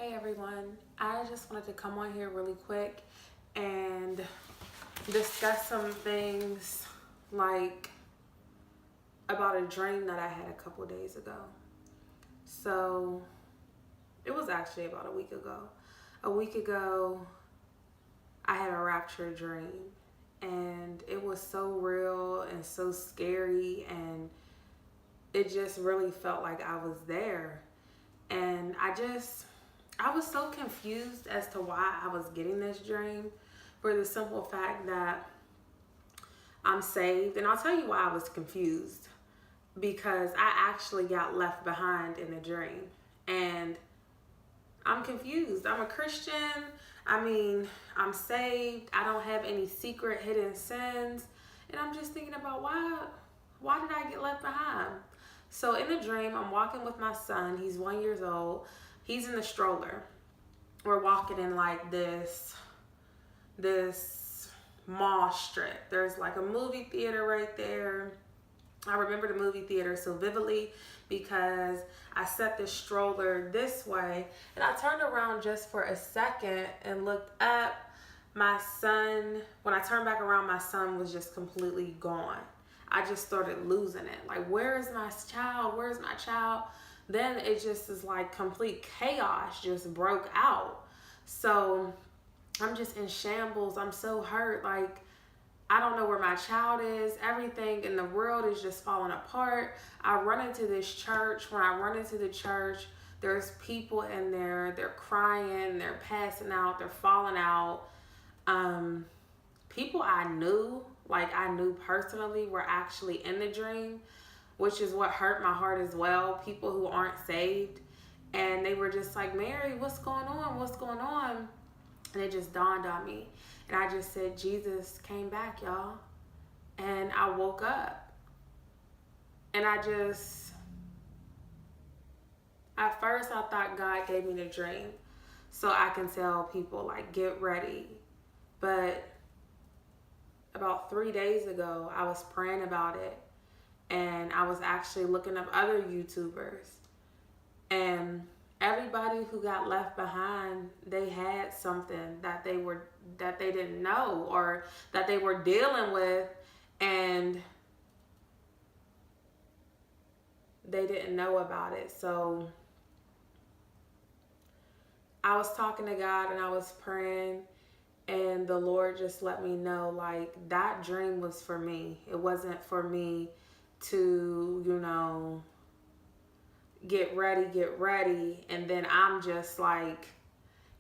Hey everyone, I just wanted to come on here really quick and discuss some things like about a dream that I had a couple days ago. So it was actually about a week ago. A week ago, I had a rapture dream, and it was so real and so scary, and it just really felt like I was there. And I was so confused as to why I was getting this dream, for the simple fact that I'm saved. And I'll tell you why I was confused. Because I actually got left behind in a dream. And I'm confused. I'm a Christian. I'm saved. I don't have any secret hidden sins. And I'm just thinking about why did I get left behind? So in the dream, I'm walking with my son. He's 1 year old. He's in the stroller. We're walking in like this mall strip. There's like a movie theater right there. I remember the movie theater so vividly because I set the stroller this way, and I turned around just for a second and looked up. My son, when I turned back around, my son was just completely gone. I just started losing it. Like, where is my child? Where's my child? Then it just is like complete chaos just broke out. So I'm just in shambles. I'm so hurt. Like, I don't know where my child is. Everything in the world is just falling apart. I run into this church. When I run into the church, there's people in there. They're crying. They're passing out. They're falling out. People I knew personally, were actually in the dream, which is what hurt my heart as well. People who aren't saved. And they were just like, Mary, what's going on? What's going on? And it just dawned on me. And I just said, Jesus came back, y'all. And I woke up. And at first I thought God gave me the dream so I can tell people, like, get ready. But about 3 days ago, I was praying about it. And I was actually looking up other YouTubers. And everybody who got left behind, they had something that they didn't know, or that they were dealing with, and they didn't know about it. So I was talking to God and I was praying, and the Lord just let me know, like, that dream was for me. It wasn't for me to, get ready, and then I'm just like,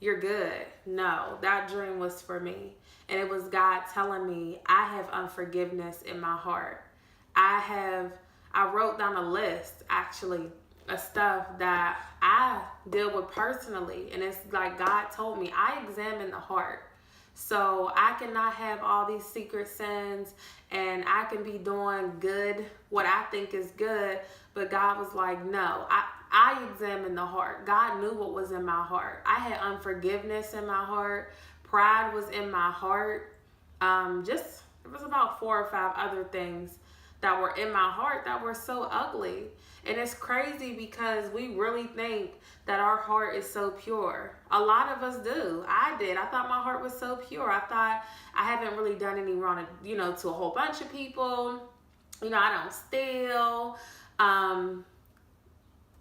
you're good. No, that dream was for me. And it was God telling me, I have unforgiveness in my heart. I wrote down a list, actually, of stuff that I deal with personally. And it's like God told me, I examine the heart. So I cannot have all these secret sins, and I can be doing good, what I think is good. But God was like, no, I examined the heart. God knew what was in my heart. I had unforgiveness in my heart. Pride was in my heart. It was about 4 or 5 other things that were in my heart that were so ugly. And it's crazy because we really think that our heart is so pure. A lot of us do. I did. I thought my heart was so pure. I thought I haven't really done any wrong, to a whole bunch of people. I don't steal.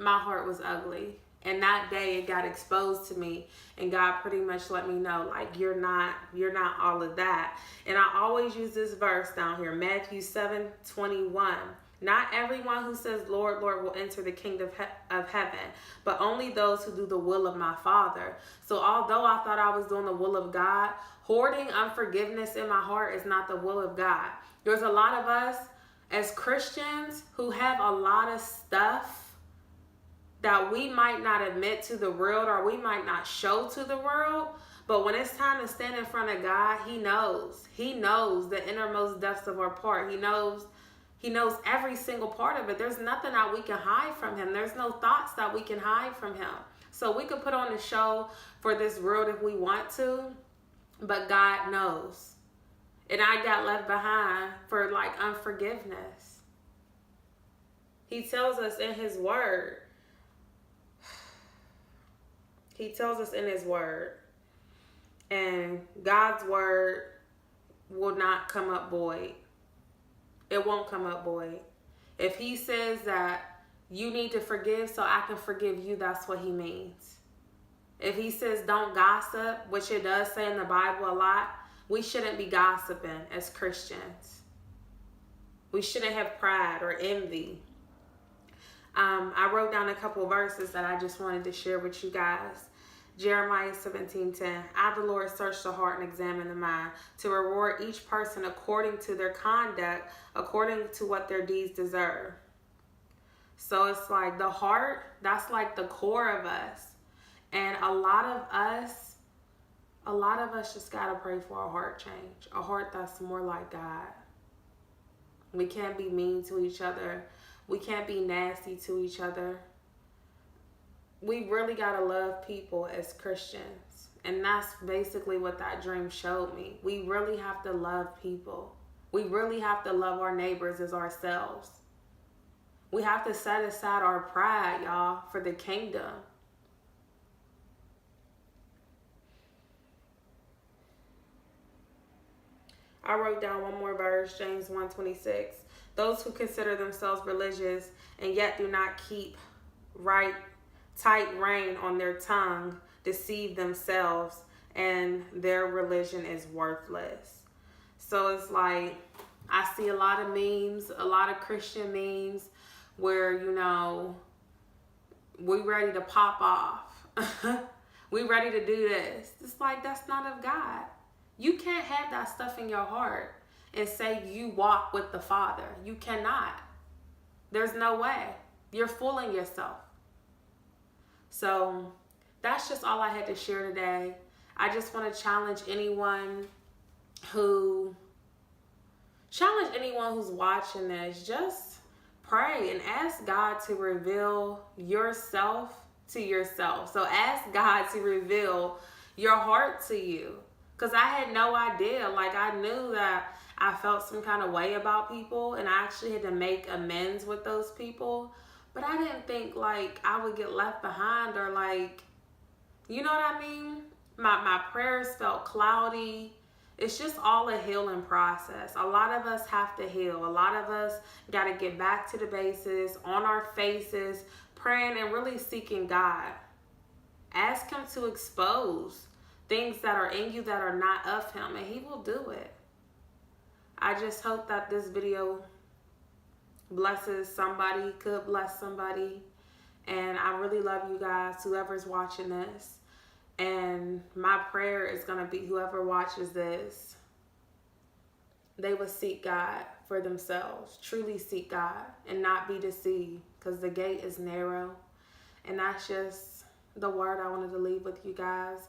My heart was ugly. And that day it got exposed to me, and God pretty much let me know, like, you're not all of that. And I always use this verse down here, Matthew 7:21. Not everyone who says, Lord, Lord, will enter the kingdom of heaven, but only those who do the will of my Father. So although I thought I was doing the will of God, hoarding unforgiveness in my heart is not the will of God. There's a lot of us as Christians who have a lot of stuff that we might not admit to the world, or we might not show to the world. But when it's time to stand in front of God, He knows. He knows the innermost depths of our part. He knows every single part of it. There's nothing that we can hide from Him. There's no thoughts that we can hide from Him. So we could put on a show for this world if we want to, but God knows. And I got left behind for, like, unforgiveness. He tells us in His word, He tells us in his word. And God's word will not come up void. It won't come up void. If he says that you need to forgive so I can forgive you, that's what he means. If he says don't gossip, which it does say in the Bible a lot, we shouldn't be gossiping as Christians. We shouldn't have pride or envy. I wrote down a couple verses that I just wanted to share with you guys. Jeremiah 17:10. I, the Lord, search the heart and examine the mind, to reward each person according to their conduct, according to what their deeds deserve. So it's like the heart, that's like the core of us. And a lot of us just got to pray for a heart change. A heart that's more like God. We can't be mean to each other. We can't be nasty to each other. We really got to love people as Christians. And that's basically what that dream showed me. We really have to love people. We really have to love our neighbors as ourselves. We have to set aside our pride, y'all, for the kingdom. I wrote down one more verse, James 1:26. Those who consider themselves religious and yet do not keep tight rein on their tongue deceive themselves, and their religion is worthless. So it's like, I see a lot of memes, a lot of Christian memes where, you know, we ready to pop off. We ready to do this. It's like, that's not of God. You can't have that stuff in your heart and say you walk with the Father. You cannot. There's no way. You're fooling yourself. So that's just all I had to share today. I just want to challenge anyone who's watching this. Just pray and ask God to reveal yourself to yourself. So ask God to reveal your heart to you. Because I had no idea. Like, I knew that I felt some kind of way about people, and I actually had to make amends with those people. But I didn't think, like, I would get left behind, or, like, you know what I mean? My prayers felt cloudy. It's just all a healing process. A lot of us have to heal. A lot of us got to get back to the bases, on our faces, praying and really seeking God. Ask him to expose things that are in you that are not of him, and he will do it. I just hope that this video blesses somebody, could bless somebody. And I really love you guys, whoever's watching this. And my prayer is going to be, whoever watches this, they will seek God for themselves. Truly seek God and not be deceived, because the gate is narrow. And that's just the word I wanted to leave with you guys.